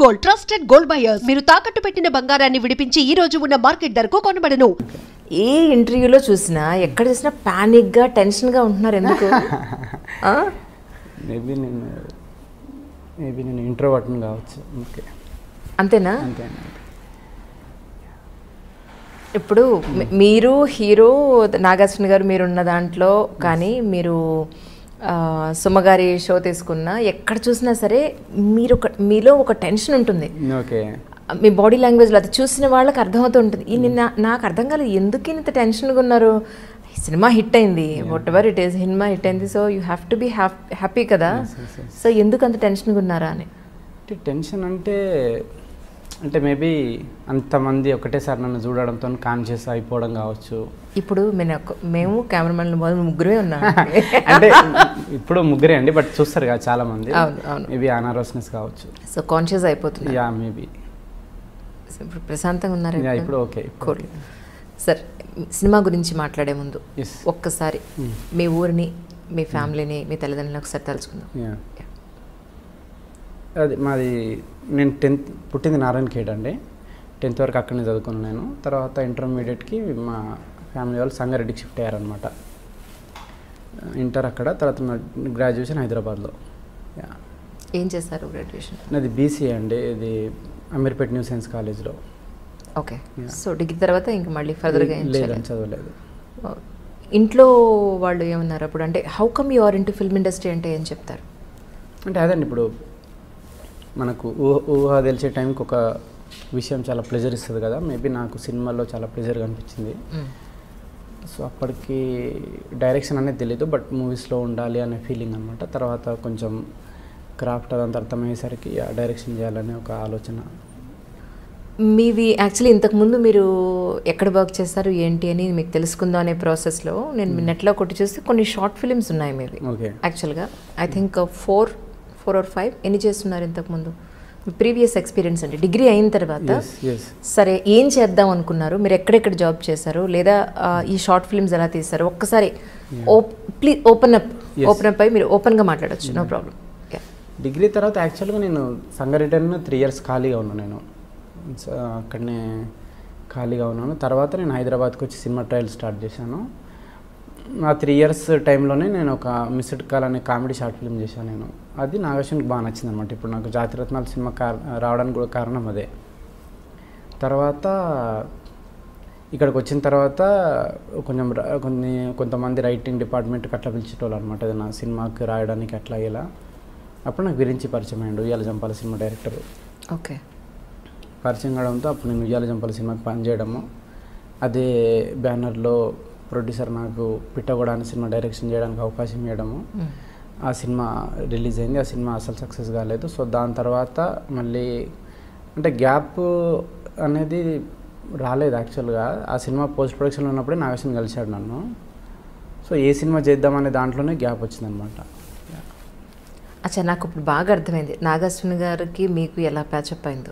Gold trusted gold buyers మీరు తాకట్టు పెట్టిన బంగారాన్ని విడిపించి ఈ రోజు ఉన్న మార్కెట్ ధరకు కొనబడను. ఏ ఇంటర్వ్యూలో చూసినా ఎక్కడ చూసినా పానిక్ గా టెన్షన్ గా ఉంటున్నారు ఎందుకు? మేబీ నేను ఇంట్రోవర్ట్ కావచ్చు. ఓకే అంతేనా? ఇప్పుడు మీరు హీరో నాగార్జున గారు మీరున్న దాంట్లో కానీ మీరు సుమగారి షో తీసుకున్నా ఎక్కడ చూసినా సరే మీలో ఒక టెన్షన్ ఉంటుంది. ఓకే, మీ బాడీ లాంగ్వేజ్లో అది చూసిన వాళ్ళకి అర్థమవుతూ ఉంటుంది. నాకు అర్థం కాలేదు ఎందుకు ఇంత టెన్షన్గా ఉన్నారు. సినిమా హిట్ అయింది, whatever it is, cinema hit అయింది, so you have to be happy కదా. సో ఎందుకు అంత టెన్షన్గా ఉన్నారా అని? టెన్షన్ అంటే మేబీ అంతమంది ఒకటేసారి నన్ను చూడడంతో కాన్షియస్ అయిపోవడం కావచ్చు. ఇప్పుడు మేము కెమెరామెన్ ముగ్గురే ఉన్నాం. అంటే ఇప్పుడు ముగ్గురే అండి, బట్ చూస్తారు కదా చాలా మంది. అవును, మేబీ అనారోస్నెస్ కావచ్చు. సో కాన్షియస్ అయిపోతుంది. Yeah maybe. ఇప్పుడు ప్రశాంతంగా ఉన్నారు ఇప్పుడు? Okay, cool. సార్, సినిమా గురించి మాట్లాడే ముందు ఒక్కసారి మీ ఊరిని, మీ ఫ్యామిలీని, మీ తల్లిదండ్రులను ఒకసారి తలుచుకుందాం. అది మాది, నేను 10th పుట్టింది నారాయణఖేడ్ అండి. 10th వరకు అక్కడనే చదువుకున్నాను నేను. తర్వాత ఇంటర్మీడియట్కి మా ఫ్యామిలీ వాళ్ళు సంగారెడ్డికి షిఫ్ట్ అయ్యారనమాట. ఇంటర్ అక్కడ, తర్వాత గ్రాడ్యుయేషన్ హైదరాబాద్లో. ఏం చేస్తారు గ్రాడ్యుయేషన్? నాది బీసీఏ అండి, ఇది అమీర్పేట్ న్యూ సైన్స్ కాలేజ్లో. ఓకే, సో డిగ్రీ తర్వాత ఇంకా మళ్ళీ ఫర్దర్గా లేదని చదవలేదు. ఇంట్లో వాళ్ళు ఏమన్నారు అప్పుడు? అంటే how come you are into film industry అంటే ఏం చెప్తారు? అంటే అదండి, ఇప్పుడు మనకు ఊహ తెలిసే టైంకి ఒక విషయం చాలా ప్లెజర్ ఇస్తుంది కదా. మేబీ నాకు సినిమాలో చాలా ప్లెజర్గా అనిపించింది. సో అప్పటికి డైరెక్షన్ అనేది తెలీదు, బట్ మూవీస్లో ఉండాలి అనే ఫీలింగ్ అనమాట. తర్వాత కొంచెం క్రాఫ్ట్ అదంతా అర్థమయ్యేసరికి డైరెక్షన్ చేయాలనే ఒక ఆలోచన. మీవి యాక్చువల్లీ ఇంతకుముందు మీరు ఎక్కడ వర్క్ చేస్తారు ఏంటి అని మీకు తెలుసుకుందాం అనే ప్రాసెస్లో నేను నెట్లో కొట్టి చూస్తే కొన్ని షార్ట్ ఫిలిమ్స్ ఉన్నాయి మీవి. ఓకే, యాక్చువల్గా ఐ థింక్ 4 or 5 ఎన్ని చేస్తున్నారు ఇంతకుముందు? మీ ప్రీవియస్ ఎక్స్పీరియన్స్ అంటే డిగ్రీ అయిన తర్వాత సరే ఏం చేద్దాం అనుకున్నారు? మీరు ఎక్కడెక్కడ జాబ్ చేశారు, లేదా ఈ షార్ట్ ఫిల్మ్స్ ఎలా తీస్తారు? ఒక్కసారి ప్లీజ్ ఓపెన్ అప్ అయ్యి మీరు ఓపెన్గా మాట్లాడచ్చు, నో ప్రాబ్లం. డిగ్రీ తర్వాత యాక్చువల్గా నేను సంగారెడ్డిలో 3 years ఖాళీగా ఉన్నాను. నేను అక్కడనే ఖాళీగా ఉన్నాను. తర్వాత నేను హైదరాబాద్కి వచ్చి సినిమా ట్రయల్ స్టార్ట్ చేశాను. ఆ 3 years టైంలోనే నేను ఒక మిస్డ్ కాల్ అనే కామెడీ షార్ట్ ఫిల్మ్ చేశాను నేను. అది నాగేశ్వరికి బాగా నచ్చింది అనమాట. ఇప్పుడు నాకు జాతిరత్నాలు సినిమా రావడానికి కూడా కారణం అదే. తర్వాత ఇక్కడికి వచ్చిన తర్వాత కొంతమంది రైటింగ్ డిపార్ట్మెంట్కి అట్లా పిలిచేటోళ్ళు అనమాట, ఏదైనా సినిమాకి రాయడానికి అట్లా ఇలా. అప్పుడు నాకు గురించి పరిచయం అయ్యాడు ఉయ్యాల జంపాల సినిమా డైరెక్టర్. ఓకే, పరిచయం కావడంతో అప్పుడు నేను ఉయ్యాల జంపాల సినిమాకి పనిచేయడము, అదే బ్యానర్లో ప్రొడ్యూసర్ నాకు పిట్టగొడ అనే సినిమా డైరెక్షన్ చేయడానికి అవకాశం ఇవ్వడము. ఆ సినిమా రిలీజ్ అయింది. ఆ సినిమా అసలు సక్సెస్ కాలేదు. సో దాని తర్వాత మళ్ళీ అంటే గ్యాప్ అనేది రాలేదు యాక్చువల్గా. ఆ సినిమా పోస్ట్ ప్రొడక్షన్లో ఉన్నప్పుడే నాగేశ్వరం కలిశాడు నన్ను. సో ఏ సినిమా చేద్దామనే దాంట్లోనే గ్యాప్ వచ్చిందనమాట. అచ్చా, నాకు ఇప్పుడు బాగా అర్థమైంది నాగార్జున గారికి మీకు ఎలా ప్యాచప్ అయిందో.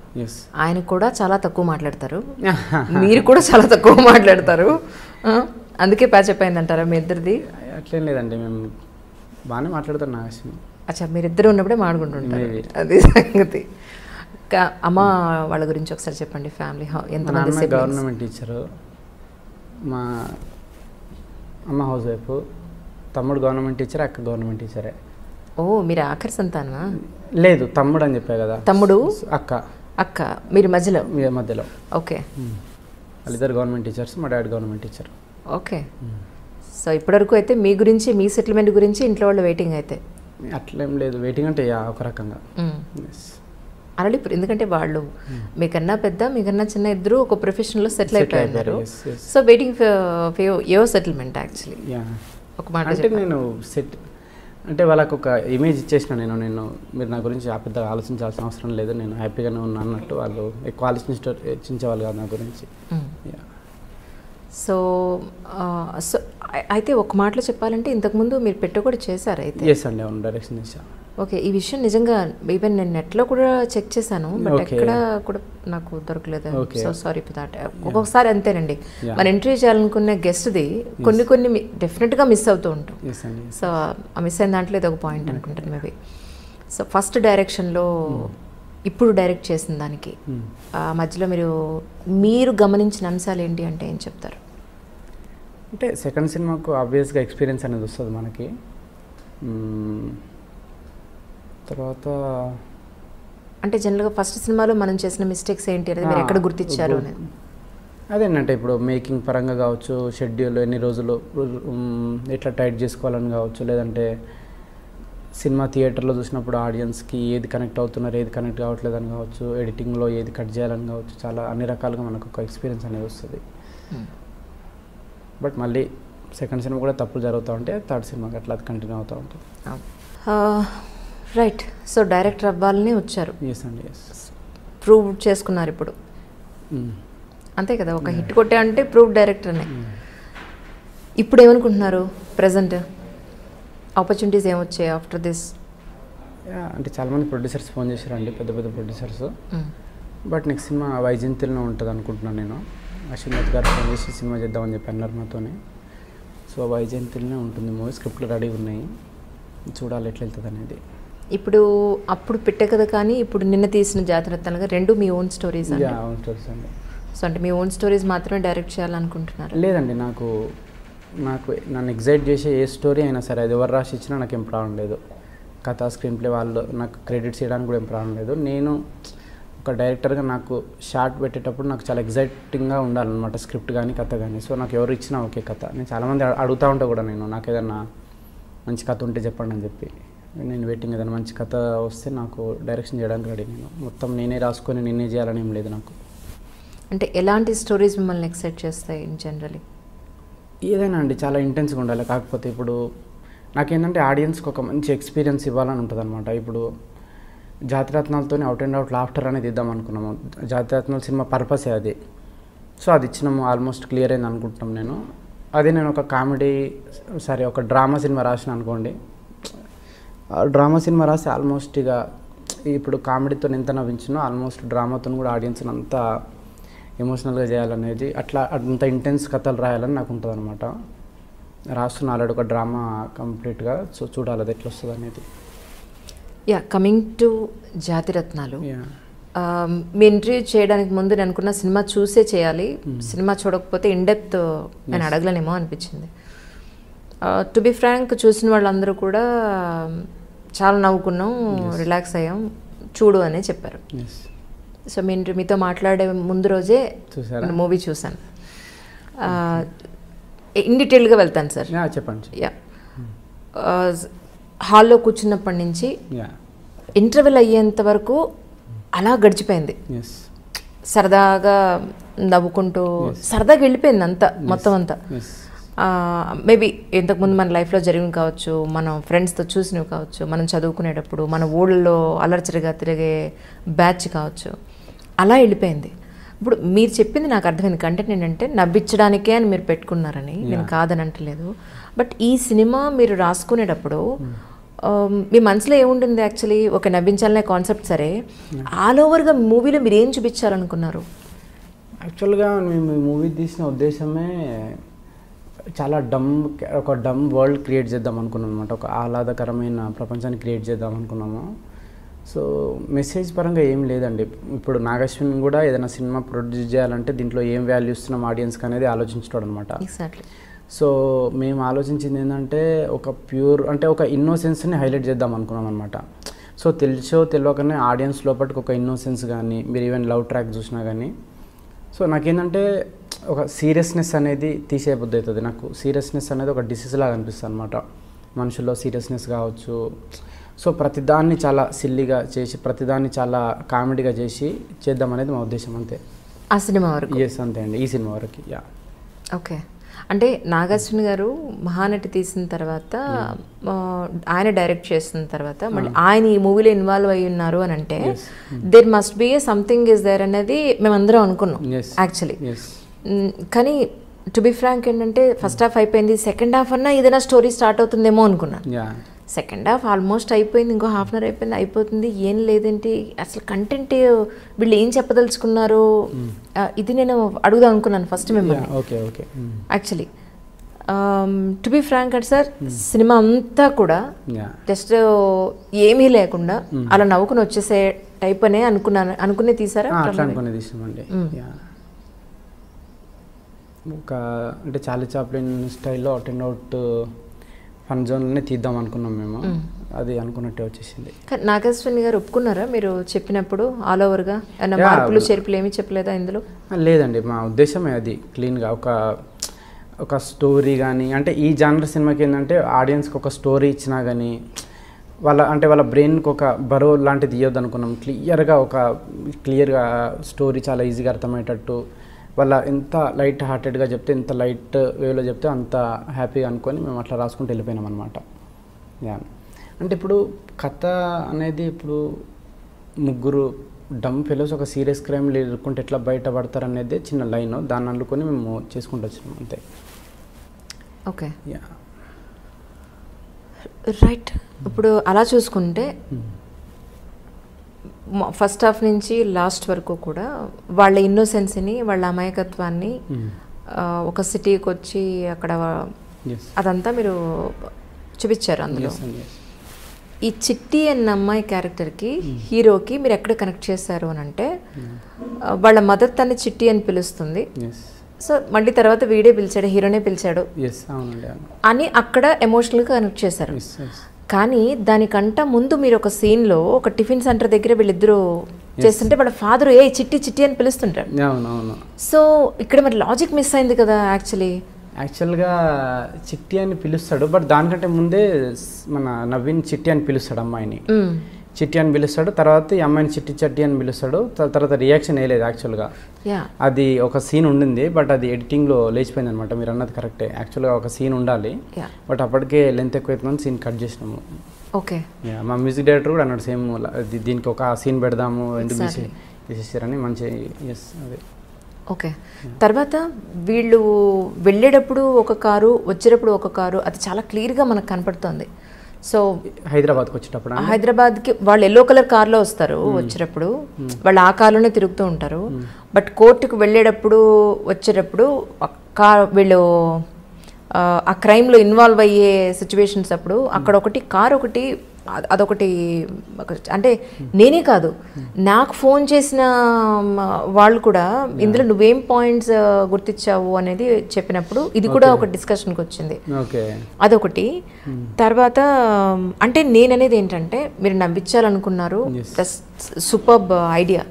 ఆయన కూడా చాలా తక్కువ మాట్లాడతారు, మీరు కూడా చాలా తక్కువ మాట్లాడతారు, అందుకే ప్యాచప్ అయింది అంటారా మీ ఇద్దరిది? అట్లేం లేదండి, మేము బాగానే మాట్లాడతారు నాగేశ్వరం. అచ్చా, మీరిద్దరు ఉన్నప్పుడే మాట్లాడుకుంటుంటారు, అది సంగతి. అమ్మ వాళ్ళ గురించి ఒకసారి చెప్పండి. ఫ్యామిలీ ఎంతమంది? గవర్నమెంట్ టీచరు, మా అమ్మ హౌస్ వైఫ్, తమ్ముడు గవర్నమెంట్ టీచర్, అక్క గవర్నమెంట్ టీచరే. ఓ, మీరు ఆఖరి సంతానమా? లేదు, తమ్ముడు అని చెప్పా కదా. తమ్ముడు, అక్క మీరు మధ్యలో? మధ్యలో. ఓకే, వాళ్ళిద్దరు గవర్నమెంట్ టీచర్స్, మా daddy government teacher. Okay, so ఇప్పటివరకు అయితే మీ గురించి, మీ సెటిల్మెంట్ గురించి ఇంట్లో వాళ్ళు వెయిటింగ్ అయితే? అట్లేం లేదు, వెయిటింగ్ అంటే ఒక రకంగా ఆల్రెడీ. ఎందుకంటే వాళ్ళు మీకన్నా పెద్ద, మీకన్నా చిన్న, ఇద్దరు ఒక ప్రొఫెషన్లో సెటిల్ అయిపోయారు. So waiting for your settlement actually. ఒక మాట అంటే నేను అంటే వాళ్ళకు ఒక ఇమేజ్ ఇచ్చేసిన నేను మీరు నా గురించి పెద్దగా ఆలోచించాల్సిన అవసరం లేదు, నేను హ్యాపీగానే ఉన్నా అన్నట్టు. వాళ్ళు ఎక్కువ ఆలోచించేవాళ్ళు కాదు నా గురించి. సో అయితే ఒక మాటలో చెప్పాలంటే ఇంతకుముందు మీరు పెట్ట కూడా చేశారు అయితే? ఎస్ అండి, అవును, డైరెక్షన్ చేశాను. ఓకే, ఈ విషయం నిజంగా ఈవెన్ నేను నెట్లో కూడా చెక్ చేశాను, బట్ ఎక్కడ కూడా నాకు దొరకలేదు. So sorry for that. ఒక్కొక్కసారి అంతేనండి, మన ఇంటర్వ్యూ చేయాలనుకున్న గెస్ట్ది కొన్ని డెఫినెట్గా మిస్ అవుతూ ఉంటాం. సో ఆ మిస్ అయిన దాంట్లో ఇది ఒక పాయింట్ అనుకుంటాను మేబీ. సో ఫస్ట్ డైరెక్షన్లో ఇప్పుడు డైరెక్ట్ చేసిన దానికి మధ్యలో మీరు గమనించిన అంశాలు ఏంటి అంటే ఏం చెప్తారు? అంటే సెకండ్ సినిమాకు ఆబ్వియస్గా ఎక్స్పీరియన్స్ అనేది వస్తుంది మనకి. తర్వాత అంటే జనరల్గా ఫస్ట్ సినిమాలో మనం చేసిన మిస్టేక్స్ ఏంటి అనేది మీరు ఎక్కడ గుర్తించారు అనేది? అదేంటంటే ఇప్పుడు మేకింగ్ పరంగా కావచ్చు, షెడ్యూల్ ఎన్ని రోజులు ఎట్లా టైట్ చేసుకోవాలని కావచ్చు, లేదంటే సినిమా థియేటర్లో చూసినప్పుడు ఆడియన్స్కి ఏది కనెక్ట్ అవుతున్నారు, ఏది కనెక్ట్ కావట్లేదని కావచ్చు, ఎడిటింగ్లో ఏది కట్ చేయాలని కావచ్చు, చాలా అన్ని రకాలుగా మనకు ఒక ఎక్స్పీరియన్స్ అనేది వస్తుంది. బట్ మళ్ళీ సెకండ్ సినిమా కూడా తప్పులు జరుగుతూ ఉంటే థర్డ్ సినిమాకి అట్లా కంటిన్యూ అవుతూ ఉంటుంది. రైట్. సో డైరెక్టర్ అవ్వాలని వచ్చారు. ఎస్ అండి, ఎస్. ప్రూవ్ చేసుకున్నారు ఇప్పుడు, అంతే కదా? ఒక హిట్ కొట్టే అంటే ప్రూవ్ డైరెక్టర్ అనే. ఇప్పుడు ఏమనుకుంటున్నారు ప్రజెంట్? ఆపర్చునిటీస్ ఏమొచ్చాయి ఆఫ్టర్ దిస్? అంటే చాలామంది ప్రొడ్యూసర్స్ ఫోన్ చేశారండి, పెద్ద పెద్ద ప్రొడ్యూసర్స్. బట్ నెక్స్ట్ సినిమా వైజయంతిలో ఉంటుంది అనుకుంటున్నాను నేను. అశ్విన్ గారు ఫోన్ చేసి సినిమా చేద్దామని చెప్పి అన్నారు నాతోనే. సో వైజయంతిలోనే ఉంటుంది మూవీ, స్క్రిప్ట్లు రెడీగా ఉన్నాయి, చూడాలి ఎట్లా వెళ్తుంది అనేది. ఇప్పుడు అప్పుడు పెట్టే కదా, కానీ ఇప్పుడు నిన్న తీసిన జాతరత్నాలుగా రెండు మీ ఓన్ స్టోరీస్ అండి? ఓన్ స్టోరీస్ అండి. సో అంటే మీ ఓన్ స్టోరీస్ మాత్రమే డైరెక్ట్ చేయాలనుకుంటున్నారు? లేదండి, నాకు నన్ను ఎగ్జైట్ చేసే ఏ స్టోరీ అయినా సరే అది ఎవరు రాసి ఇచ్చినా నాకు ఏం ప్రాబ్లం లేదు. కథ, స్క్రీన్ ప్లే వాళ్ళు నాకు క్రెడిట్స్ ఇవ్వడానికి కూడా ఏం ప్రాబ్లం లేదు. నేను ఒక డైరెక్టర్గా నాకు షార్ట్ పెట్టేటప్పుడు నాకు చాలా ఎగ్జైటింగ్గా ఉండాలన్నమాట, స్క్రిప్ట్ కానీ కథ కానీ. సో నాకు ఎవరు ఇచ్చినా ఓకే కథ. నేను చాలామంది అడుగుతూ ఉంటా కూడా, నాకు ఏదన్నా మంచి కథ ఉంటే చెప్పండి అని చెప్పి. నేను వెయిటింగ్, ఏదైనా మంచి కథ వస్తే నాకు డైరెక్షన్ చేయడానికి రెడీ. నేను మొత్తం నేనే రాసుకొని నేనే చేయాలని ఏం లేదు నాకు. అంటే ఎలాంటి స్టోరీస్ మిమ్మల్ని ఎక్సైట్ చేస్తాయి ఇన్ జనరలీ? ఏదైనా అండి, చాలా ఇంటెన్స్గా ఉండాలి. కాకపోతే ఇప్పుడు నాకేంటంటే ఆడియన్స్కి ఒక మంచి ఎక్స్పీరియన్స్ ఇవ్వాలని ఉంటుంది అనమాట. ఇప్పుడు జాతిరత్నాలతో అవుట్ అండ్ అవుట్ లాఫ్టర్ అనేది ఇద్దాం అనుకున్నాము. జాతిరత్నాల సినిమా పర్పసే అది. సో అది ఇచ్చినాము, ఆల్మోస్ట్ క్లియర్ అయింది అనుకుంటున్నాం నేను. అదే నేను ఒక కామెడీ, సరే ఒక డ్రామా సినిమా రాసిన అనుకోండి, డ్రామా సినిమా రాసి ఆల్మోస్ట్ ఇక ఇప్పుడు కామెడీతో ఎంత నవ్వించినో ఆల్మోస్ట్ డ్రామాతో కూడా ఆడియన్స్ని అంతా ఎమోషనల్గా చేయాలనేది, అట్లా అంత ఇంటెన్స్ కథలు రాయాలని నాకు ఉంటుంది అనమాట. రాస్తున్న ఆల్రెడీ ఒక డ్రామా కంప్లీట్గా. సో చూడాలి అది ఎట్లా వస్తుంది అనేది. కమింగ్ టు జాతిరత్నాలు, మీ ఇంటర్వ్యూ చేయడానికి ముందు నేను అనుకున్న సినిమా చూసే చేయాలి, సినిమా చూడకపోతే ఇన్డెప్త్ నేను అడగలేనేమో అనిపించింది. టు బి ఫ్రాంక్, చూసిన వాళ్ళందరూ కూడా చాలా నవ్వుకున్నాం, రిలాక్స్ అయ్యాం, చూడు అనే చెప్పారు. సో మీతో మాట్లాడే ముందు రోజే మూవీ చూసాను. ఇన్ డీటెయిల్గా వెళ్తాను సార్. చెప్పండి. హాల్లో కూర్చున్నప్పటి నుంచి ఇంటర్వెల్ అయ్యేంత వరకు అలా గడిచిపోయింది. సరదాగా నవ్వుకుంటూ సరదాగా వెళ్ళిపోయింది అంతా, మొత్తం అంతా. మేబీ ఇంతకుముందు మన లైఫ్లో జరిగినవి కావచ్చు, మనం ఫ్రెండ్స్తో చూసినవి కావచ్చు, మనం చదువుకునేటప్పుడు మన ఊళ్ళో అలర్చరిగా తిరిగే బ్యాచ్ కావచ్చు, అలా వెళ్ళిపోయింది. ఇప్పుడు మీరు చెప్పింది నాకు అర్థమైంది. కంటెంట్ ఏంటంటే నవ్వించడానికే అని మీరు పెట్టుకున్నారని, నేను కాదని అంటలేదు. బట్ ఈ సినిమా మీరు రాసుకునేటప్పుడు మీ మనసులో ఏముంటుంది యాక్చువల్లీ? ఒక నవ్వించాలనే కాన్సెప్ట్ సరే, ఆల్ ఓవర్గా మూవీలో మీరు ఏం చూపించాలనుకున్నారు? యాక్చువల్గా మేము మూవీ తీసిన ఉద్దేశమే చాలా ఒక డమ్ వరల్డ్ క్రియేట్ చేద్దాం అనుకున్నాం అనమాట. ఒక ఆహ్లాదకరమైన ప్రపంచాన్ని క్రియేట్ చేద్దాం అనుకున్నాము. సో మెసేజ్ పరంగా ఏం లేదండి. ఇప్పుడు నాగశ్విన్ కూడా ఏదైనా సినిమా ప్రొడ్యూస్ చేయాలంటే దీంట్లో ఏం వాల్యూ ఇస్తున్నాం ఆడియన్స్కి అనేది ఆలోచించడం అనమాట. సో మేము ఆలోచించింది ఏంటంటే ఒక ప్యూర్, అంటే ఒక ఇన్నోసెన్స్ని హైలైట్ చేద్దాం అనుకున్నాం అనమాట. సో తెలియకనే ఆడియన్స్ లోపలికి ఒక ఇన్నోసెన్స్ కానీ, మీరు ఈవెన్ లవ్ ట్రాక్ చూసినా కానీ, సో నాకేంటంటే ఒక సీరియస్నెస్ అనేది తీసేయబుద్ధి అవుతుంది. నాకు సీరియస్నెస్ అనేది ఒక డిసీజ్ లాగా అనిపిస్తుంది అనమాట. మనుషుల్లో సీరియస్నెస్ కావచ్చు. సో ప్రతిదాన్ని చాలా సిల్లీగా చేసి, ప్రతిదాన్ని చాలా కామెడీగా చేసి చేద్దాం అనేది మా ఉద్దేశం, అంతే. ఆ సినిమా వరకు? ఎస్, అంతే అండి, ఈ సినిమా వరకు. ఓకే. అంటే నాగార్జున గారు మహానటి తీసిన తర్వాత, ఆయన డైరెక్ట్ చేసిన తర్వాత మళ్ళీ ఆయన ఈ మూవీలో ఇన్వాల్వ్ అయ్యి ఉన్నారు అని అంటే there must be something is there అనేది మేమందరం అనుకున్నాం యాక్చువల్లీ. కానీ టు బి ఫ్రాంక్ ఏంటంటే ఫస్ట్ హాఫ్ అయిపోయింది, సెకండ్ హాఫ్ అన్నా ఏదైనా స్టోరీ స్టార్ట్ అవుతుందేమో అనుకున్నాను. సెకండ్ హాఫ్ ఆల్మోస్ట్ అయిపోయింది, ఇంకో హాఫ్ అన్ అవర్ అయిపోయింది, అయిపోతుంది, ఏం లేదేంటి అసలు కంటెంట్, వీళ్ళు ఏం చెప్పదలుచుకున్నారు, ఇది నేను అడుగుదాం అనుకున్నాను ఫస్ట్ మిమ్మల్ని యాక్చువల్లీ. టు బి ఫ్రాంక్ అంటే సార్ సినిమా అంతా కూడా జస్ట్ ఏమీ లేకుండా అలా నవ్వుకుని వచ్చేసే టైప్ అనే అనుకునే తీసారా? అట్లా అనుకునే తీసామండి. ఒక అంటే చార్లీ చాప్లిన్ స్టైల్లో అవుట్ అండ్ అవుట్ ఫన్ జోన్లోనే తీద్దాం అనుకున్నాం మేము. అది అనుకున్నట్టే వచ్చేసింది. నాగేశ్వరన్ గారు ఒప్పుకున్నారా మీరు చెప్పినప్పుడు ఆల్ ఓవర్గా? మార్పులు చేర్పులు ఏమీ చెప్పలేదా ఇందులో? లేదండి, మా ఉద్దేశమే అది క్లీన్గా ఒక స్టోరీ కానీ, అంటే ఈ జానర్ సినిమాకి ఏంటంటే ఆడియన్స్కి ఒక స్టోరీ ఇచ్చినా కానీ వాళ్ళ బ్రెయిన్కి ఒక బరువు లాంటిది ఇవ్వద్దు అనుకున్నాం. క్లియర్గా స్టోరీ చాలా ఈజీగా అర్థమయ్యేటట్టు, వాళ్ళ ఎంత లైట్ హార్టెడ్గా చెప్తే, ఎంత లైట్ వేలో చెప్తే అంత హ్యాపీగా అనుకొని మేము అట్లా రాసుకుంటూ వెళ్ళిపోయినాం అనమాట. అంటే ఇప్పుడు కథ అనేది ఇప్పుడు ముగ్గురు డమ్ ఫెలోస్ ఒక సీరియస్ క్రైమ్ ఎదుర్కొంటే ఎట్లా బయటపడతారు అనేది చిన్న లైన్, దాన్ని అనుకొని మేము చేసుకుంటూ వచ్చినాం అంతే. Okay, right. ఇప్పుడు అలా చూసుకుంటే ఫస్ట్ హాఫ్ నుంచి లాస్ట్ వరకు కూడా వాళ్ళ ఇన్నోసెన్స్ని, వాళ్ళ అమాయకత్వాన్ని, ఒక సిటీకి వచ్చి అక్కడ అదంతా మీరు చూపించారు అందులో. ఈ చిట్టి అన్న అమ్మాయి క్యారెక్టర్కి హీరోకి మీరు ఎక్కడ కనెక్ట్ చేశారు అని అంటే, వాళ్ళ మదర్ తన చిట్టి అని పిలుస్తుంది. సో మళ్ళీ తర్వాత వీడే పిలిచాడు, హీరోనే పిలిచాడు అని అక్కడ ఎమోషనల్గా కనెక్ట్ చేశారు. కానీ దానికంట ముందు మీరు ఒక సీన్లో ఒక టిఫిన్ సెంటర్ దగ్గర వీళ్ళిద్దరూ చేస్తుంటే వాళ్ళ ఫాదర్ ఏ చిట్టి చిట్టి అని పిలుస్తుంటాడు. సో ఇక్కడ మరి లాజిక్ మిస్ అయింది కదా. యాక్చువల్గా చిట్టి అని పిలుస్తాడు, బట్ దానికంటే ముందే మన నవీన్ చిట్టి అని పిలుస్తాడు అమ్మాయిని. చిట్టి అని పిలుస్తాడు, తర్వాత ఈ అమ్మాయిని చిట్టి చట్టి అని పిలుస్తాడు. తర్వాత రియాక్షన్ వేయలేదు యాక్చువల్గా. అది ఒక సీన్ ఉండింది, బట్ అది ఎడిటింగ్లో లేచిపోయింది అనమాట. మీరు అన్నది కరెక్టే, యాక్చువల్గా ఒక సీన్ ఉండాలి, బట్ అప్పటికే లెంత్ ఎక్కువైతుందని సీన్ కట్ చేసినాము. ఓకే, మా మ్యూజిక్ డైరెక్టర్ కూడా అన్నాడు సేమ్, దీనికి ఒక సీన్ పెడదాము ఎందుకు తీసేసారని. మంచి అదే. ఓకే, తర్వాత వీళ్ళు వెళ్ళేటప్పుడు ఒక కారు, వచ్చేటప్పుడు ఒక కారు, అది చాలా క్లియర్గా మనకు కనపడుతుంది. సో హైదరాబాద్కి వచ్చేటప్పుడు, హైదరాబాద్కి వాళ్ళు ఎల్లో కలర్ కార్లో వస్తారు, వచ్చేటప్పుడు వాళ్ళు ఆ కార్లోనే తిరుగుతూ ఉంటారు. బట్ కోర్టుకు వెళ్ళేటప్పుడు వచ్చేటప్పుడు వీళ్ళు ఆ క్రైమ్లో ఇన్వాల్వ్ అయ్యే సిచ్యువేషన్స్ అప్పుడు అక్కడ ఒకటి కార్ ఒకటి అదొకటి. అంటే నేనే కాదు, నాకు ఫోన్ చేసిన వాళ్ళు కూడా ఇందులో నువ్వేం పాయింట్స్ గుర్తించావు అనేది చెప్పినప్పుడు ఇది కూడా ఒక డిస్కషన్కి వచ్చింది. అదొకటి. తర్వాత అంటే నేననేది ఏంటంటే, మీరు నవ్వించాలనుకున్నారు, సూపర్బ్ ఐడియా.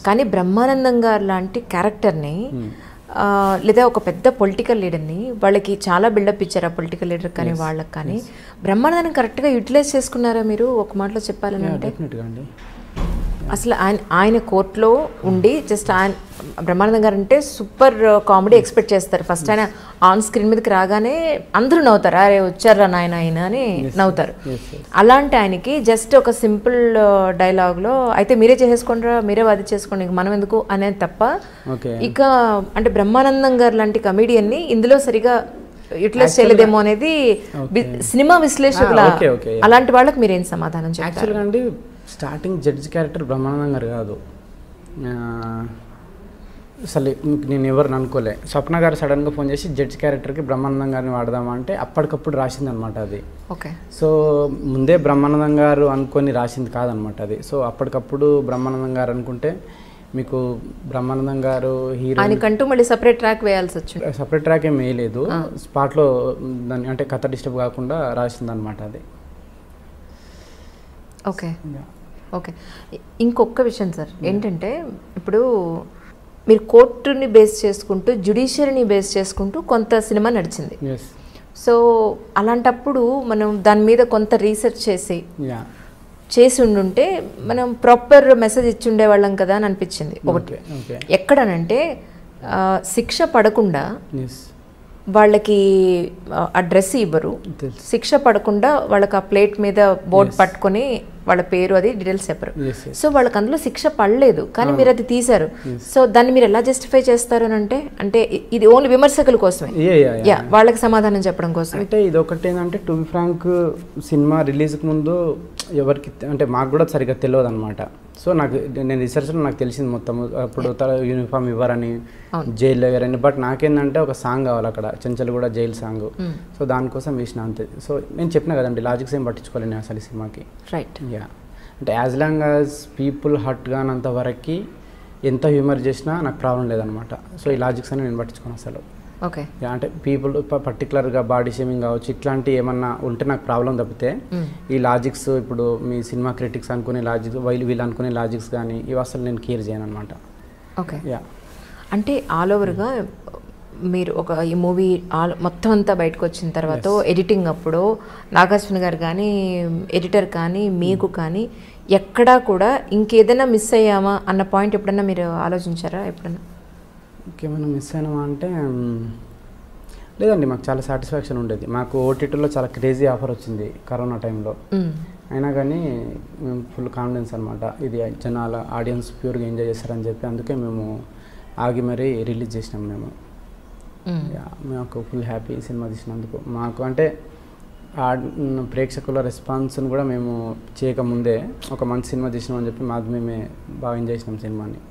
కానీ బ్రహ్మానందం గారు లాంటి క్యారెక్టర్ని లేదా ఒక పెద్ద పొలిటికల్ లీడర్ని, వాళ్ళకి చాలా బిల్డప్ ఇచ్చారు ఆ పొలిటికల్ లీడర్ కానీ వాళ్ళకి కానీ, బ్రహ్మానందాన్ని కరెక్ట్గా యూటిలైజ్ చేసుకున్నారా మీరు ఒక మాటలో చెప్పాలని అంటే? అసలు ఆయన కోర్టులో ఉండి జస్ట్ ఆయన బ్రహ్మానందం గారు అంటే సూపర్ కామెడీ ఎక్స్పెక్ట్ చేస్తారు. ఫస్ట్ ఆయన ఆన్ స్క్రీన్ మీదకి రాగానే అందరూ నవ్వుతారు, అరే వచ్చారా నాయన ఆయన అని నవ్వుతారు. అలాంటి ఆయనకి జస్ట్ ఒక సింపుల్ డైలాగ్లో అయితే మీరే చేసేసుకోండిరా, మీరే వాది చేసుకోండి, మనం ఎందుకు అనేది తప్ప, ఇక అంటే బ్రహ్మానందం గారు లాంటి కమెడియన్ని ఇందులో సరిగా యూటిలైజ్ చేయలేదేమో అనేది సినిమా విశ్లేషకుల అలాంటి వాళ్ళకి మీరేం సమాధానం చెప్తారు? స్టార్టింగ్ జడ్జి క్యారెక్టర్ బ్రహ్మానందం గారు కాదు అసలు. నేను ఎవరిని అనుకోలే, స్వప్న గారు సడన్గా ఫోన్ చేసి జడ్జి క్యారెక్టర్కి బ్రహ్మానందం గారిని వాడదామా అంటే అప్పటికప్పుడు రాసింది అనమాట అది. ఓకే, సో ముందే బ్రహ్మానందం గారు అనుకొని రాసింది కాదనమాట అది. సో అప్పటికప్పుడు బ్రహ్మానందం గారు అనుకుంటే మీకు బ్రహ్మానందం గారు హీరో ఆయనకంటూ మళ్ళీ సపరేట్ ట్రాక్ వేయాల్సి వచ్చింది. సపరేట్ ట్రాక్ ఏం వేయలేదు, స్పాట్లో దాన్ని అంటే కథ డిస్టర్బ్ కాకుండా రాసింది అనమాట అది. ఓకే ఓకే, ఇంకొక విషయం సార్ ఏంటంటే, ఇప్పుడు మీరు కోర్టుని బేస్ చేసుకుంటూ జ్యుడిషియరీని బేస్ చేసుకుంటూ కొంత సినిమా నడిచింది. సో అలాంటప్పుడు మనం దాని మీద కొంత రీసెర్చ్ చేసి ఉండుంటే మనం ప్రాపర్ మెసేజ్ ఇచ్చి ఉండేవాళ్ళం కదా అని అనిపించింది. ఒకటి ఎక్కడనంటే శిక్ష పడకుండా వాళ్ళకి, ఆ డ్రెస్ ఇవ్వరు, శిక్ష పడకుండా వాళ్ళకి ఆ ప్లేట్ మీద బోర్డు పట్టుకొని వాళ్ళ పేరు అది డీటెయిల్స్ చెప్పరు. సో వాళ్ళకి అందులో శిక్ష పడలేదు, కానీ మీరు అది తీశారు. సో దాన్ని మీరు ఎలా జస్టిఫై చేస్తారు అని అంటే ఇది ఓన్లీ విమర్శకుల కోసమే, వాళ్ళకి సమాధానం చెప్పడం కోసం. అంటే ఇది ఒకటి ఏంటంటే, టు బి ఫ్రాంక్ సినిమా రిలీజ్కి ముందు ఎవరికి అంటే మాకు కూడా సరిగ్గా తెలియదు అనమాట. సో నాకు నేను రీసెర్చ్లో నాకు తెలిసింది మొత్తం అప్పుడు యూనిఫామ్ ఇవ్వరని జైల్లో ఇవ్వరని బట్ నాకేంటంటే ఒక సాంగ్ కావాలి అక్కడ చెంచల్గూడ జైలు సాంగ్ సో దానికోసం వేసిన అంతే సో నేను చెప్పిన కదండి లాజిక్స్ ఏం పట్టించుకోలేను అసలు ఈ సినిమాకి రైట్ యా అంటే as long as people hurt కానంత వరకు ఎంత హ్యూమర్ చేసినా నాకు ప్రాబ్లం లేదనమాట సో ఈ లాజిక్స్ అని నేను పట్టించుకోను అసలు ఓకే అంటే పీపుల్ పర్టికులర్గా బాడీ షేమింగ్ కావచ్చు ఇట్లాంటి ఏమన్నా ఉంటే నాకు ప్రాబ్లం తప్పితే ఈ లాజిక్స్ ఇప్పుడు మీ సినిమా క్రిటిక్స్ అనుకునే లాజిక్స్ వీళ్ళు అనుకునే లాజిక్స్ కానీ ఇవి అసలు నేను కేర్ చేయను అనమాట ఓకే యా అంటే ఆల్ ఓవర్గా మీరు ఈ మూవీ మొత్తం అంతా బయటకు వచ్చిన తర్వాత ఎడిటింగ్ అప్పుడు నాగార్జున గారు కానీ ఎడిటర్ కానీ మీకు కానీ ఎక్కడా కూడా ఇంకేదైనా మిస్ అయ్యామా అన్న పాయింట్ ఎప్పుడన్నా మీరు ఆలోచించారా ఎప్పుడన్నా ఇంకేమైనా మిస్ అయినామా అంటే లేదండి మాకు చాలా సాటిస్ఫాక్షన్ ఉండేది మాకు ఓటీటీలో చాలా క్రేజీ ఆఫర్ వచ్చింది కరోనా టైంలో అయినా కానీ మేము ఫుల్ కాన్ఫిడెన్స్ అనమాట ఇది జనాల ఆడియన్స్ ప్యూర్గా ఎంజాయ్ చేస్తారని చెప్పి అందుకే మేము ఆగి మరీ రిలీజ్ చేసినాం మేము మాకు ఫుల్ హ్యాపీ సినిమా తీసినందుకు మాకు అంటే ప్రేక్షకుల రెస్పాన్స్ని కూడా మేము చేయకముందే ఒక మంచి సినిమా తీసినామని చెప్పి మాది మేమే బాగా ఎంజాయ్ చేసినాం సినిమాని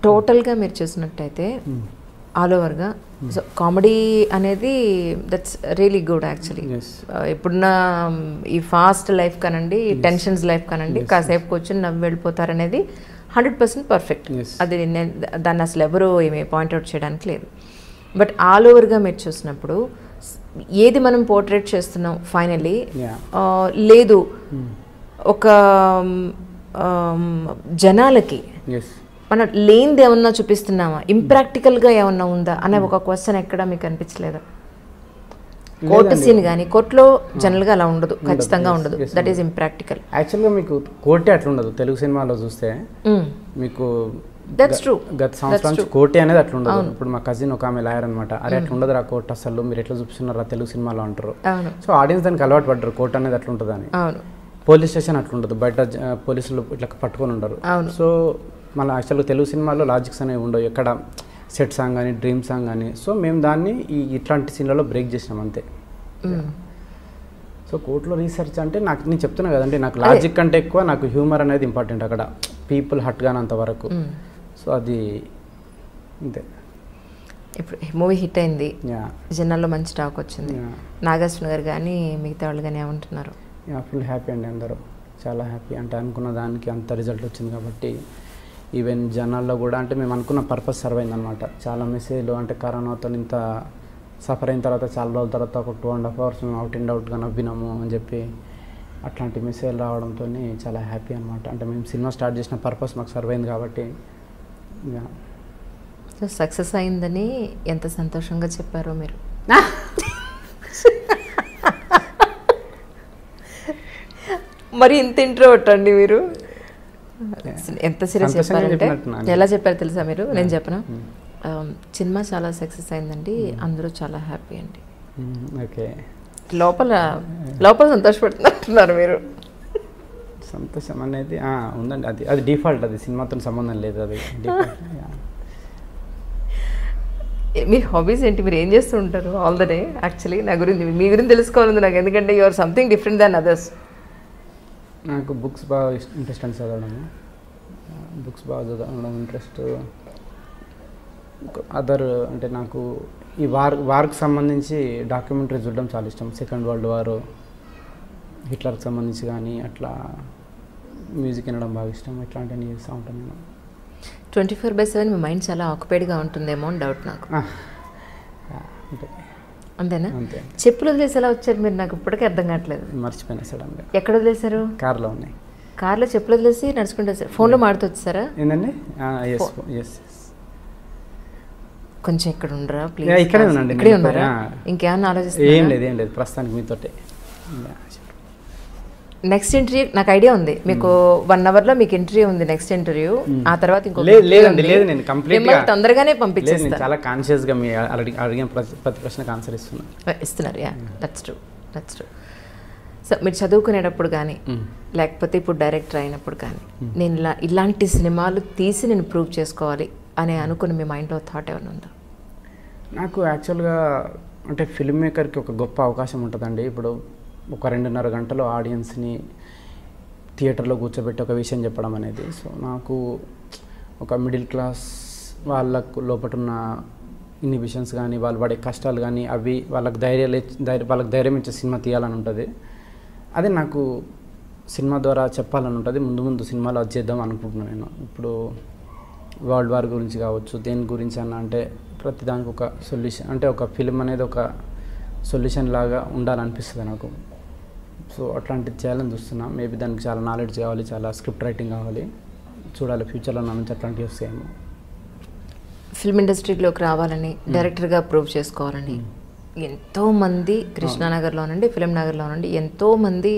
టోటల్గా మీరు చూసినట్టయితే ఆల్ ఓవర్గా సో కామెడీ అనేది దట్స్ రియలీ గుడ్ యాక్చువల్లీ ఇప్పుడున్న ఈ ఫాస్ట్ లైఫ్ కానండి టెన్షన్స్ లైఫ్ కానండి కాసేపు కూర్చొని నవ్వు వెళ్ళిపోతారనేది 100% పర్ఫెక్ట్ అది దాన్ని అసలు ఎవరు ఏమి పాయింట్అవుట్ చేయడానికి లేదు బట్ ఆల్ ఓవర్గా మీరు చూసినప్పుడు ఏది మనం పోర్ట్రేట్ చేస్తున్నాం ఫైనల్లీ లేదు ఒక జనాలకి మనం లేనిది ఏమన్నా చూపిస్తున్నామా ఇంప్రాక్టికల్గా ఏమన్నా ఉందా అనే ఒక క్వశ్చన్ ఎక్కడ మీకు అనిపించలేదా కోర్టు సీన్ కానీ కోర్టులో జనరల్గా అలా ఉండదు ఖచ్చితంగా ఉండదు దట్ ఈస్ ఇంప్రాక్టికల్ యాక్చువల్గా మీకు కోర్టే అట్లా ఉండదు తెలుగు సినిమాలో చూస్తే మీకు దట్స్ ట్రూ గత సంవత్సరం నుంచి కోర్టే అనేది అట్లా ఉండదు ఇప్పుడు మా కజిన్ ఒక ఆమె లాయర్ అనమాట అరే అట్లా ఉండదు ఆ కోర్టు అసలు మీరు ఎట్లా చూపిస్తున్నారా తెలుగు సినిమాలో అంటారు సో ఆడియన్స్ దానికి అలవాటు పడ్డారు కోర్టు అనేది అట్లా ఉంటుంది అని పోలీస్ స్టేషన్ అట్లా ఉండదు బయట పోలీసులు ఇట్లా పట్టుకొని ఉండరు సో మళ్ళీ యాక్చువల్గా తెలుగు సినిమాలో లాజిక్స్ అనేవి ఉండవు ఎక్కడ సెట్ సాంగ్ కానీ డ్రీమ్ సాంగ్ కానీ సో మేము దాన్ని ఇట్లాంటి సీన్లలో బ్రేక్ చేసినాం అంతే సో కోర్టులో రీసెర్చ్ అంటే నాకు నేను చెప్తున్నా కదండి నాకు లాజిక్ కంటే ఎక్కువ నాకు హ్యూమర్ అనేది ఇంపార్టెంట్ అక్కడ పీపుల్ హట్ కానంత వరకు సో అది అంతే ఇప్పుడు మూవీ హిట్ అయింది జనాల్లో మంచి టాక్ వచ్చింది నాగార్జున గారు కానీ మిగతా వాళ్ళు కానీ ఏమంటున్నారు ఫుల్ హ్యాపీ అండి అందరూ చాలా హ్యాపీ అంటే అనుకున్న దానికి అంత రిజల్ట్ వచ్చింది కాబట్టి ఈవెన్ జనాల్లో కూడా అంటే మేము అనుకున్న పర్పస్ సర్వ్ అయిందనమాట చాలా మెసేజ్లు అంటే కరోనాతో ఇంత సఫర్ అయిన తర్వాత చాలా రోజుల తర్వాత ఒక 2.5 hours మేము అవుట్ అండ్ అవుట్గా నవ్వినాము అని చెప్పి అట్లాంటి మెసేజ్లు రావడంతో చాలా హ్యాపీ అనమాట అంటే మేము సినిమా స్టార్ట్ చేసిన పర్పస్ మాకు సర్వ్ అయింది కాబట్టి సో సక్సెస్ అయిందని ఎంత సంతోషంగా చెప్పారో మీరు మరి ఇంత ఇంట్రోవర్ట్ అండి మీరు ఎంత సీరియస్ చెప్పారంటే ఎలా చెప్పారు తెలుసా మీరు నేను చెప్పనా సినిమా చాలా సక్సెస్ అయిందండి అందరూ చాలా హ్యాపీ అండి ఓకే లోపల సంతోషపడుతున్నారు మీరు సంతోషం అనేది ఉందండి అది డిఫాల్ట్ అది సినిమాతో సంబంధం లేదు అది మీ హాబీస్ ఏంటి మీరు ఏం చేస్తూ ఉంటారు ఆల్ ద డే యాక్చువల్లీ నా గురించి మీ గురించి తెలుసుకోవాలంది నాకు ఎందుకంటే you or something different than others నాకు బుక్స్ బాగా ఇంట్రెస్ట్ అని చదవడము బుక్స్ బాగా చదవడం ఇంట్రెస్ట్ అదర్ అంటే నాకు ఈ వార్కి సంబంధించి డాక్యుమెంటరీ చూడడం చాలా ఇష్టం సెకండ్ వరల్డ్ వార్ హిట్లర్కి సంబంధించి కానీ అట్లా మ్యూజిక్ వినడం బాగా ఇష్టం ఇట్లాంటివన్నీ చేస్తూ ఉంటాను నేను 24/7 మీ మైండ్ చాలా ఆక్యుపైడ్గా ఉంటుందేమో అని డౌట్ నాకు అంతేనా చెప్పులు వదిలేసి ఎలా వచ్చారు మీరు నాకు ఇప్పటికీ అర్థం కావట్లేదు మర్చిపోయినా సడన్గా ఎక్కడ వదిలేశారు కార్లో ఉన్నాయి కార్లో చెప్పులు వదిలేసి నడుచుకుంటూ వచ్చారు ఫోన్లో మాడుతూ వచ్చారా ఏంటండి కొంచెం ఇక్కడ ఉండరా ప్లీజ్ ఇక్కడే ఉన్నాండి ఇక్కడే ఉన్నారా ఇంకేమన్నా ఆలోచిస్తారు ఏం లేదు ప్రస్తుతానికి మీతోటే నెక్స్ట్ ఇంటర్వ్యూ నాకు ఐడియా ఉంది మీకు 1 hourలో మీకు ఇంటర్వ్యూ ఉంది నెక్స్ట్ ఇంటర్వ్యూ ఆ తర్వాత ఇంకో లేదండి లేదు నేను కంప్లీట్గా తొందరగానే పంపించేస్తాను చాలా కాన్షియస్గా మీ అడిగిన ప్రతి ప్రశ్నకు ఆన్సర్ ఇస్తున్నారు యా దట్స్ ట్రూ సో మీరు చదువుకునేటప్పుడు కానీ లేకపోతే ఇప్పుడు డైరెక్టర్ అయినప్పుడు కానీ నేను ఇలాంటి సినిమాలు తీసి నేను ప్రూవ్ చేసుకోవాలి అని అనుకుని మీ మైండ్లో థాట్ ఏమైనా ఉందా నాకు యాక్చువల్గా అంటే ఫిల్మ్ మేకర్కి ఒక గొప్ప అవకాశం ఉంటుందండి ఇప్పుడు ఒక 2.5 గంటలు ఆడియన్స్ని థియేటర్లో కూర్చోబెట్టి ఒక విషయం చెప్పడం అనేది. సో నాకు ఒక మిడిల్ క్లాస్ వాళ్ళకు లోపల ఉన్న ఇన్హిబిషన్స్ కానీ వాళ్ళు పడే కష్టాలు కానీ అవి వాళ్ళకి వాళ్ళకి ధైర్యం ఇచ్చే సినిమా తీయాలని ఉంటుంది. అదే నాకు సినిమా ద్వారా చెప్పాలని ఉంటుంది. ముందు సినిమాలో అది చేద్దాం అనుకుంటున్నాను నేను. ఇప్పుడు వరల్డ్ వార్ గురించి కావచ్చు, దేని గురించి అన్న అంటే ప్రతిదానికి ఒక సొల్యూషన్, అంటే ఒక ఫిలిం అనేది ఒక సొల్యూషన్ లాగా ఉండాలనిపిస్తుంది నాకు. సో అట్లాంటిది చేయాలని చూస్తున్నా. మేబీ దానికి చాలా నాలెడ్జ్ కావాలి, చాలా స్క్రిప్ట్ రైటింగ్ కావాలి. చూడాలి ఫ్యూచర్లో నా నుంచి అట్లాంటివి వస్తాయేమో. ఫిల్మ్ ఇండస్ట్రీలోకి రావాలని, డైరెక్టర్గా ప్రూవ్ చేసుకోవాలని ఎంతోమంది కృష్ణానగర్లోనండి, ఫిలిం నగర్లోనండి ఎంతోమంది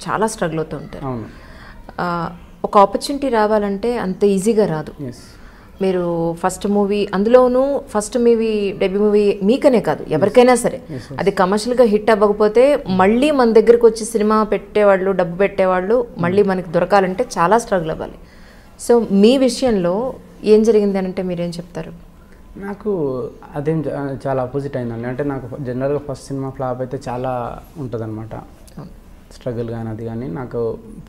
చాలా స్ట్రగుల్ అవుతూ ఉంటారు. అవును. ఒక ఆపర్చునిటీ రావాలంటే అంత ఈజీగా రాదు. ఎస్. మీరు ఫస్ట్ మూవీ, అందులోనూ ఫస్ట్ మూవీ డెబ్యూ మూవీ మీకనే కాదు ఎవరికైనా సరే, అది కమర్షియల్గా హిట్ అవ్వకపోతే మళ్ళీ మన దగ్గరకు వచ్చి సినిమా పెట్టేవాళ్ళు, డబ్బు పెట్టేవాళ్ళు మళ్ళీ మనకి దొరకాలంటే చాలా స్ట్రగుల్ అవ్వాలి. సో మీ విషయంలో ఏం జరిగింది అని అంటే మీరేం చెప్తారు? నాకు అదేం చాలా ఆపోజిట్ అయిందండి. అంటే నాకు జనరల్గా ఫస్ట్ సినిమా ఫ్లాప్ అయితే చాలా ఉంటుంది అనమాట, స్ట్రగుల్ కానీ అది కానీ. నాకు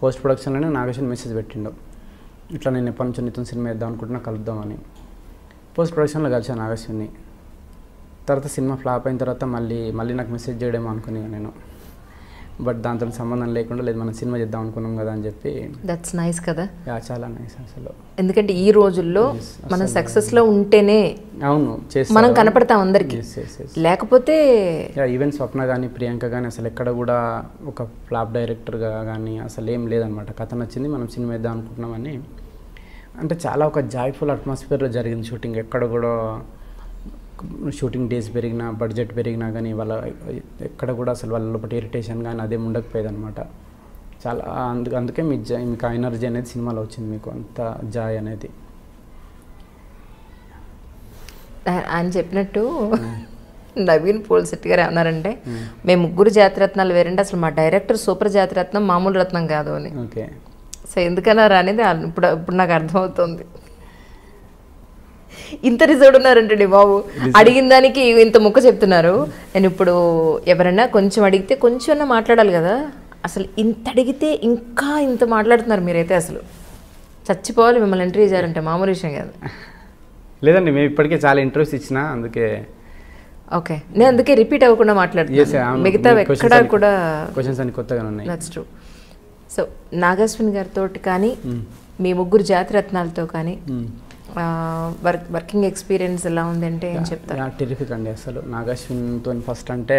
పోస్ట్ ప్రొడక్షన్లోనే నాగేశ్వన్ మెసేజ్ పెట్టిండు, ఇట్లా నేను ఎప్పటి నుంచో నీతో సినిమా వేద్దాం అనుకుంటున్నా, కలుద్దామని. పోస్ట్ ప్రొడక్షన్లో కలిసాను నాగేశ్వన్ని. తర్వాత సినిమా ఫ్లాప్ అయిన తర్వాత మళ్ళీ నాకు మెసేజ్ చేయడేమో అనుకుని నేను. బట్ దాంతో సంబంధం లేకుండా, లేదు మనం సినిమా చేద్దాం అనుకున్నాం కదా అని చెప్పి. దట్స్ నైస్ కదా. చాలా నైస్ అసలు. ఎందుకంటే ఈ రోజుల్లో మనం సక్సెస్లో ఉంటేనే అవును మనం కనపడతాం అందరికీ, లేకపోతే ఈవెన్ స్వప్న కానీ ప్రియాంక కానీ అసలు ఎక్కడ కూడా ఒక ఫ్లాప్ డైరెక్టర్గా కానీ అసలు ఏం లేదనమాట. కథ నచ్చింది, మనం సినిమా వేద్దాం అనుకుంటున్నామని. అంటే చాలా ఒక జాయ్ఫుల్ అట్మాస్ఫియర్లో జరిగింది షూటింగ్. ఎక్కడ కూడా షూటింగ్ డేస్ పెరిగినా, బడ్జెట్ పెరిగినా కానీ వాళ్ళ ఎక్కడ కూడా అసలు వాళ్ళ లోపల ఇరిటేషన్ కానీ అదేం ఉండకపోయేది అనమాట. చాలా అందుకే మీకు ఆ ఎనర్జీ అనేది సినిమాలో వచ్చింది, మీకు అంత జాయ్ అనేది. ఆయన చెప్పినట్టు నవీన్ పోల్శెట్టి గారు ఏమన్నారంటే, మేము ముగ్గురు జాతిరత్నాలు వేరంటే అసలు మా డైరెక్టర్ సూపర్ జాతిరత్నం, మామూలు రత్నం కాదు అని. ఓకే. సో ఎందుకన్నారు అనేది ఇప్పుడు నాకు అర్థమవుతుంది. ఇంత రిజర్వ్ ఉన్నారంటండి బాబు, అడిగిన దానికి ఇంత ముక్క చెప్తున్నారు. నేను ఇప్పుడు ఎవరైనా కొంచెం అడిగితే కొంచెం మాట్లాడాలి కదా, అసలు ఇంత అడిగితే ఇంకా ఇంత మాట్లాడుతున్నారు మీరైతే. అసలు చచ్చిపోవాలి మిమ్మల్ని ఇంటర్వ్యూ చేయాలంటే, మామూలు విషయం కాదు. లేదండి, మేము ఇప్పటికే చాలా ఇంటర్వ్యూస్ ఇచ్చిన, అందుకే. ఓకే, నేను అందుకే రిపీట్ అవ్వకుండా మాట్లాడుతున్నాను. మిగతా ఎక్కడా కూడా క్వశ్చన్స్ అన్ని కొత్తగా ఉన్నాయి. That's true. సో నాగశ్విన్ గారితో కానీ, మీ ముగ్గురు జాతిరత్నాలతో కానీ వర్కింగ్ ఎక్స్పీరియన్స్ ఎలా ఉందంటే ఏం చెప్తారు? టెరిఫిక్ అండి. అసలు నాగశ్విన్తో ఫస్ట్ అంటే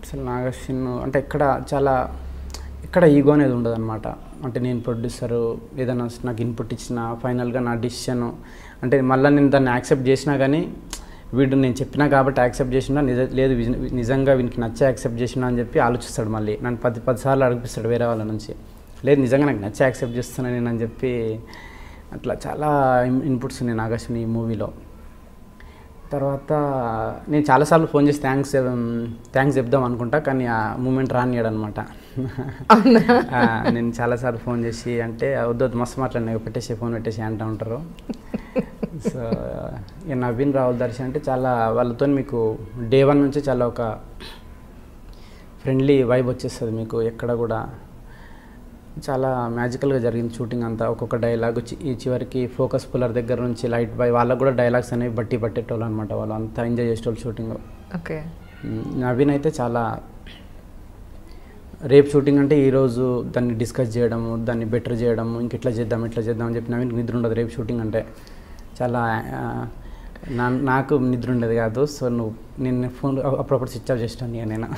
అసలు నాగశ్విన్ అంటే ఎక్కడ ఈగో అనేది ఉండదు అనమాట. అంటే నేను ప్రొడ్యూసరు ఏదైనా నాకు ఇన్పుట్ ఇచ్చినా ఫైనల్గా నా డిసిషన్ అంటే మళ్ళీ నేను దాన్ని యాక్సెప్ట్ చేసినా కానీ, వీడు నేను చెప్పినా కాబట్టి యాక్సెప్ట్ చేసినా, లేదు నిజంగా వీనికి నచ్చే యాక్సెప్ట్ చేసినా అని చెప్పి ఆలోచిస్తాడు. మళ్ళీ నన్ను 10 సార్లు అడిగిపిస్తాడు వేరే వాళ్ళ నుంచి, లేదు నిజంగా నాకు నచ్చే యాక్సెప్ట్ చేస్తున్నాను నేను అని చెప్పి. అట్లా చాలా ఇన్పుట్స్ ఉన్నాయి నాగశ్విన్ ఈ మూవీలో. తర్వాత నేను చాలాసార్లు ఫోన్ చేసి థ్యాంక్స్ చెప్దాం అనుకుంటా, కానీ ఆ మూమెంట్ రానియడనమాట. నేను చాలాసార్లు ఫోన్ చేసి అంటే వద్దు మస్తు మాట్లాడినా, ఫోన్ పెట్టేసి అంటూ ఉంటారు. సో నవీన్ రావుల దర్శన్ అంటే చాలా వాళ్ళతో మీకు డే 1 నుంచి చాలా ఒక ఫ్రెండ్లీ వైబ్ వచ్చేస్తుంది మీకు. ఎక్కడ కూడా చాలా మ్యాజికల్గా జరిగింది షూటింగ్ అంతా. ఒక్కొక్క డైలాగ్ ఈ చివరికి ఫోకస్ పుల్లర్ దగ్గర నుంచి లైట్ బాయ్ వాళ్ళకు కూడా డైలాగ్స్ అనేవి పట్టేటోళ్ళు అనమాట. వాళ్ళు అంతా ఎంజాయ్ చేసేటోళ్ళు షూటింగ్. ఓకే. నవీన్ అయితే చాలా రేపు షూటింగ్ అంటే ఈరోజు దాన్ని డిస్కస్ చేయడము, దాన్ని బెటర్ చేయడము, ఇంకెట్లా చేద్దాం అని చెప్పి నవీన్కి నిద్ర ఉండదు రేపు షూటింగ్ అంటే. చాలా నాకు నిద్ర ఉండేది కాదు. సో నేను ఫోన్ అప్పుడప్పుడు స్విచ్ ఆఫ్ చేస్తాను నేను.